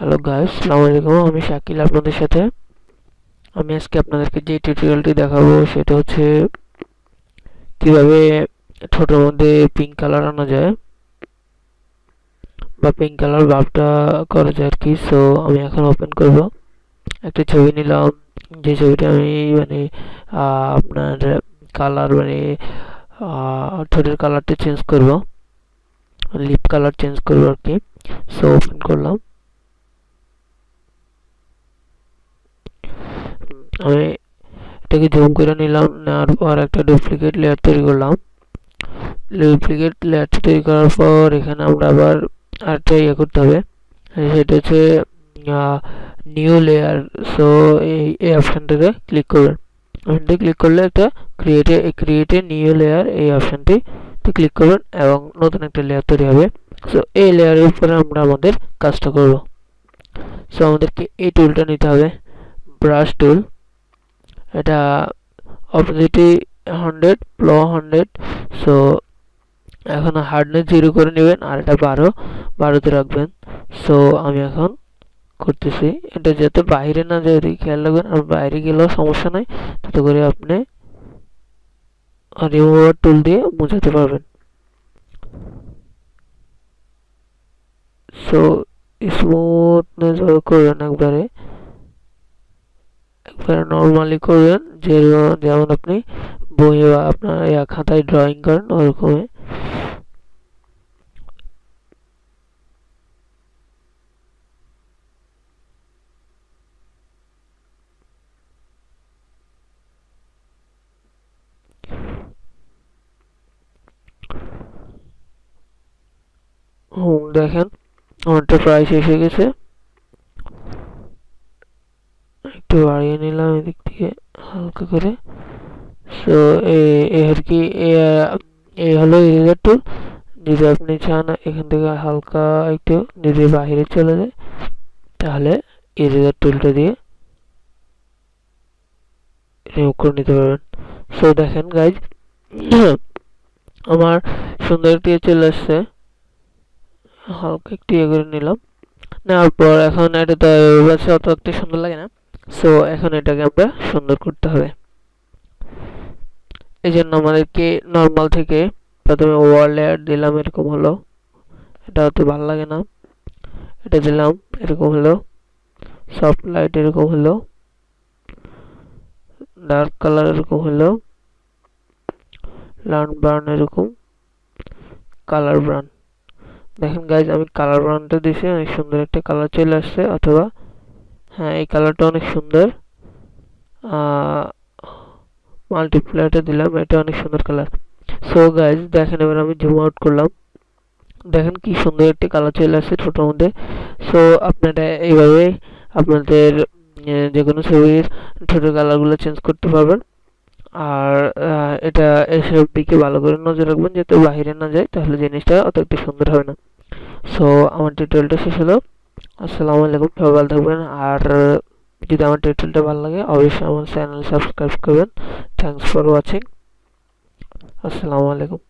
Hello guys, আসসালামু আলাইকুম। আমি শাকিল আপনাদের সাথে। আমি আজকে আপনাদেরকে যে টিউটোরিয়ালটি দেখাবো সেটা হচ্ছে কিভাবে ঠোঁটের মধ্যে পিঙ্ক কালার আনা যায় বা পিঙ্ক কালার ভাবটা করা যায় আর কি। সো আমি এখন ওপেন করব, একটা ছবি নিলাম, যে ছবিটা আমি মানে আপনার কালার মানে ঠোঁটের কালারটা চেঞ্জ করব, লিপ কালার চেঞ্জ করব আর কি। সো ওপেন করলাম, আমি এটাকে জুম করে নিলাম, নেওয়ার পর একটা ডুপ্লিকেট লেয়ার তৈরি করলাম। ডুপ্লিকেট লেয়ার তৈরি করার পর এখানে আমরা আবার আরেকটা ইয়ে করতে হবে, সেটা হচ্ছে নিউ লেয়ার। সো এই অপশানটাতে ক্লিক করবেন। অপশানটি ক্লিক করলে একটা ক্রিয়েটে নিউ লেয়ার, এই অপশানটি ক্লিক করবেন এবং নতুন একটা লেয়ার তৈরি হবে। সো এই লেয়ারের উপরে আমরা আমাদের কাজটা করব। সো আমাদেরকে এই টুলটা নিতে হবে, ব্রাশ টুল। এটা অপোজিটি 100, প্লো 100। সো এখন হার্ডনেস 0 করে নেবেন আর এটা 12তে রাখবেন। সো আমি এখন করতেছি, এটা যাতে বাইরে না যায় এদিকে খেয়াল রাখবেন, আর বাইরে গেলেও সমস্যা নাই, তাতে করে আপনি রিমুভার টুল দিয়ে মুছাতে পারবেন। সো স্মুথনেস করবেন, একবারে নর্মালি করবেন, যেমন আপনি বই বা আপনার খাতায় ড্রয়িং করেন ওরকমই। দেখেন আমারটা প্রায় শেষ হয়ে গেছে, একটু বাড়িয়ে নিলাম এদিক থেকে হালকা করে। সো আর কি এই হলো ইরেজার টুল। যদি আপনি চান এখান থেকে হালকা একটু যদি বাইরে চলে যায়, তাহলে ইরেজার টুলটা দিয়ে রিমুভ করে নিতে পারবেন। সো দেখেন গাইজ, আমার সুন্দর একটি চলে আসছে। হালকা একটু ইয়ে করে নিলাম, নেওয়ার পর এখন এটা তো অত একটা সুন্দর লাগে না। সো এখন এটাকে আমরা সুন্দর করতে হবে। এই জন্য আমাদেরকে নর্মাল থেকে প্রথমে ওয়াল লেয়ার দিলাম, এরকম হলো, এটা অত ভালো লাগে না। এটা দিলাম, এরকম হলো। সফট লাইট এরকম হলো, ডার্ক কালার এরকম হলো, লার্ন ব্রাউন এরকম, কালার ব্রাউন। দেখেন গাইজ, আমি কালার ব্রাউনটা দিয়েছি, অনেক সুন্দর একটা কালার চলে আসছে। অথবা হ্যাঁ, এই কালারটা অনেক সুন্দর। মাল্টিপ্লাইটা দিলাম, এটা অনেক সুন্দর কালার। সো গাইজ দেখেন, এবার আমি জুম আউট করলাম, দেখেন কি সুন্দর একটি কালার চলে আসছে ছোটোর মধ্যে। সো আপনারা এইভাবে আপনাদের যে কোনো ছবির ছোটো কালারগুলো চেঞ্জ করতে পারবেন। আর এটা এসব দিকে ভালো করে নজর রাখবেন যাতে বাইরে না যায়, তাহলে জিনিসটা অত একটু সুন্দর হবে না। সো আমার টিউটোরিয়ালটা শেষ হলো। আসসালামু আলাইকুম, সবাই ভালো থাকবেন। আর যদি আমার টিউটোরিয়ালটা ভালো লাগে অবশ্যই আমার চ্যানেল সাবস্ক্রাইব করবেন। Thanks for watching. আসসালামু আলাইকুম।